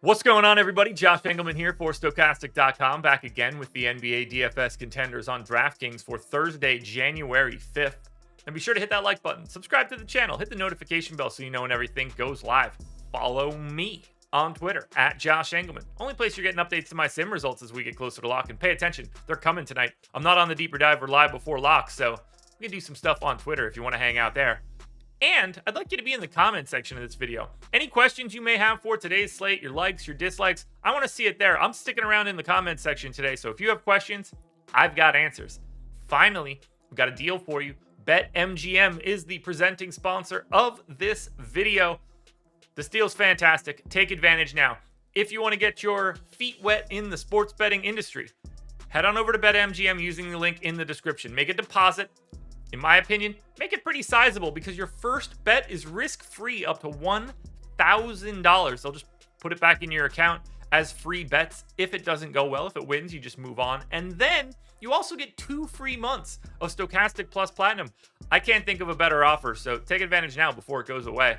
What's going on, everybody? Josh Engleman here for Stokastic.com, back again with the NBA DFS contenders on DraftKings for Thursday, January 5th. And be sure to hit that like button, subscribe to the channel, hit the notification bell so you know when everything goes live. Follow me on Twitter at Josh Engleman. Only place you're getting updates to my sim results as we get closer to lock. And pay attention, they're coming tonight. I'm not on the deeper dive or live before lock, so we can do some stuff on Twitter if you want to hang out there. And I'd like you to be in the comment section of this video. Any questions you may have for today's slate, your likes, your dislikes, I want to see it there. I'm sticking around in the comment section today, so if you have questions, I've got answers. Finally, we've got a deal for you. BetMGM is the presenting sponsor of this video. This deal's fantastic. Take advantage now. If you want to get your feet wet in the sports betting industry, head on over to BetMGM using the link in the description. Make a deposit. In my opinion, make it pretty sizable because your first bet is risk-free up to $1,000. They'll just put it back in your account as free bets. If it doesn't go well, if it wins, you just move on. And then you also get 2 free months of Stokastic Plus Platinum. I can't think of a better offer, so take advantage now before it goes away.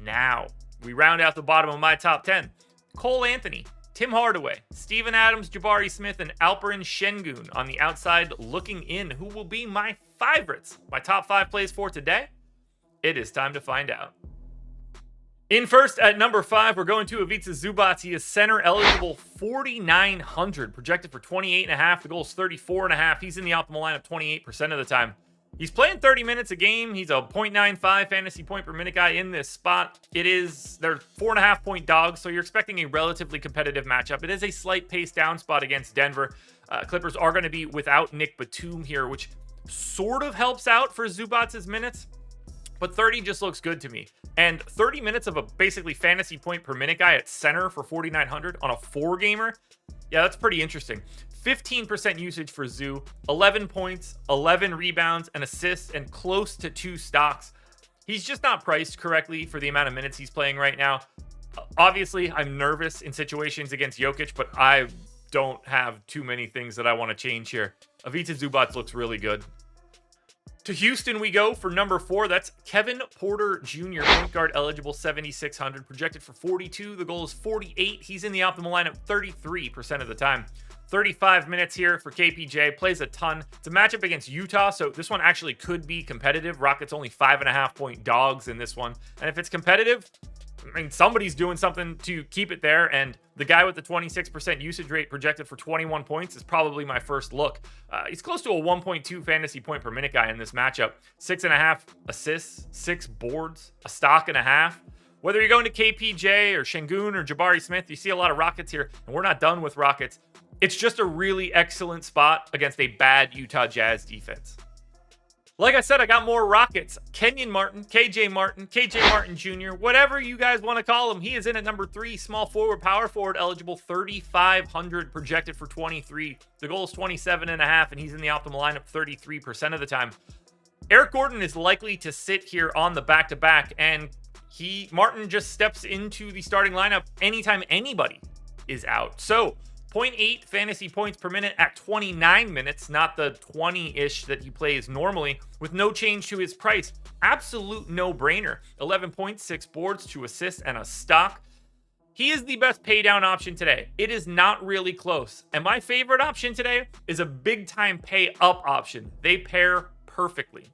Now, we round out the bottom of my top 10. Cole Anthony, Tim Hardaway, Steven Adams, Jabari Smith, and Alperen Şengün on the outside looking in. Who will be my favorites? My top 5 plays for today? It is time to find out. In first at number 5, we're going to Ivica Zubac. He is center eligible, 4,900, projected for 28.5. The goal is 34.5. He's in the optimal lineup 28% of the time. He's playing 30 minutes a game. He's a 0.95 fantasy point per minute guy in this spot. They're 4.5 point dogs, so you're expecting a relatively competitive matchup. It is a slight pace down spot against Denver. Clippers are going to be without Nick Batum here, which sort of helps out for Zubac's minutes, but 30 just looks good to me. And 30 minutes of a basically fantasy point per minute guy at center for 4,900 on a 4-gamer, yeah, that's pretty interesting. 15% usage for Zoo, 11 points, 11 rebounds, and assists, and close to 2 stocks. He's just not priced correctly for the amount of minutes he's playing right now. Obviously, I'm nervous in situations against Jokic, but I don't have too many things that I want to change here. Ivica Zubac looks really good. To Houston we go for number 4. That's Kevin Porter Jr., point guard eligible, 7,600, projected for 42. The goal is 48. He's in the optimal lineup 33% of the time. 35 minutes here for KPJ, plays a ton. It's a matchup against Utah, so this one actually could be competitive. Rockets only 5.5 point dogs in this one. And if it's competitive, I mean, somebody's doing something to keep it there, and the guy with the 26% usage rate projected for 21 points is probably my first look. He's close to a 1.2 fantasy point per minute guy in this matchup. 6.5 assists, 6 boards, a stock and a half. Whether you're going to KPJ or Şengün or Jabari Smith, you see a lot of Rockets here, and we're not done with Rockets. It's just a really excellent spot against a bad Utah Jazz defense. Like I said, I got more Rockets. Kenyon Martin, KJ Martin Jr., whatever you guys want to call him. He is in at number 3, small forward, power forward eligible, 3,500, projected for 23. The goal is 27.5, and he's in the optimal lineup 33% of the time. Eric Gordon is likely to sit here on the back-to-back, and Martin just steps into the starting lineup anytime anybody is out. So 0.8 fantasy points per minute at 29 minutes, not the 20-ish that he plays normally, with no change to his price. Absolute no-brainer. 11 points, 6 boards, 2 assists, and a stock. He is the best pay-down option today. It is not really close. And my favorite option today is a big-time pay-up option. They pair perfectly.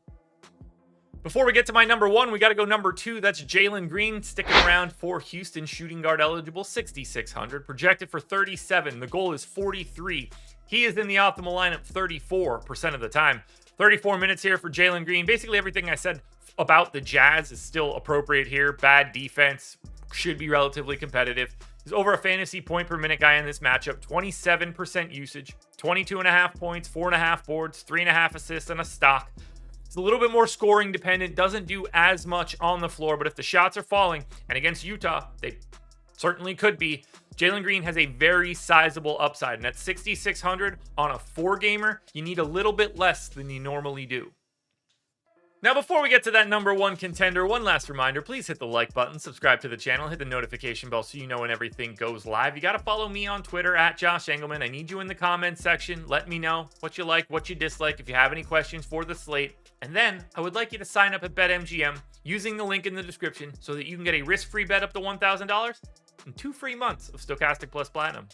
Before we get to my number 1, we got to go number 2. That's Jalen Green, sticking around for Houston, shooting guard eligible, 6,600, projected for 37. The goal is 43. He is in the optimal lineup 34% of the time. 34 minutes here for Jalen Green. Basically everything I said about the Jazz is still appropriate here. Bad defense, should be relatively competitive. He's over a fantasy point per minute guy in this matchup, 27% usage, 22.5 points, 4.5 boards, 3.5 assists, and a stock. It's a little bit more scoring dependent, doesn't do as much on the floor, but if the shots are falling, and against Utah, they certainly could be, Jalen Green has a very sizable upside, and at 6,600 on a 4-gamer, you need a little bit less than you normally do. Now, before we get to that number 1 contender, one last reminder, please hit the like button, subscribe to the channel, hit the notification bell so you know when everything goes live. You got to follow me on Twitter at Josh Engleman. I need you in the comments section. Let me know what you like, what you dislike, if you have any questions for the slate. And then I would like you to sign up at BetMGM using the link in the description so that you can get a risk-free bet up to $1,000 and 2 free months of Stokastic Plus Platinum.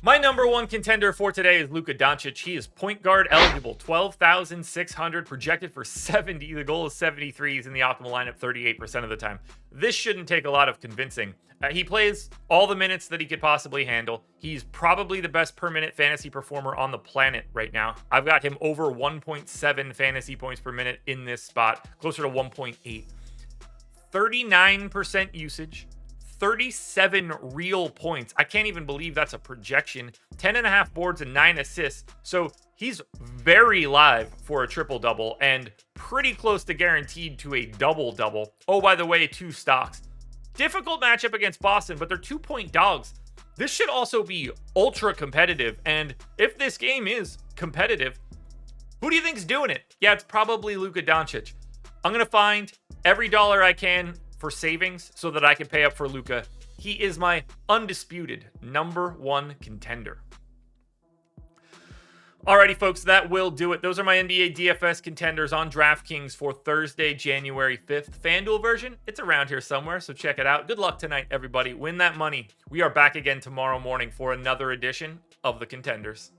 My number one contender for today is Luka Doncic. He is point guard eligible, 12,600, projected for 70. The goal is 73. He's in the optimal lineup 38% of the time. This shouldn't take a lot of convincing. He plays all the minutes that he could possibly handle. He's probably the best per minute fantasy performer on the planet right now. I've got him over 1.7 fantasy points per minute in this spot, closer to 1.8. 39% usage. 37 real points. I can't even believe that's a projection. 10.5 boards and 9 assists. So he's very live for a triple-double and pretty close to guaranteed to a double-double. Oh, by the way, 2 stocks. Difficult matchup against Boston, but they're 2-point dogs. This should also be ultra competitive. And if this game is competitive, who do you think's doing it? Yeah, it's probably Luka Doncic. I'm going to find every dollar I can for savings so that I can pay up for Luka. He is my undisputed number one contender. Alrighty, folks, that will do it. Those are my NBA DFS contenders on DraftKings for Thursday, January 5th. FanDuel version, it's around here somewhere, so check it out. Good luck tonight, everybody. Win that money. We are back again tomorrow morning for another edition of the Contenders.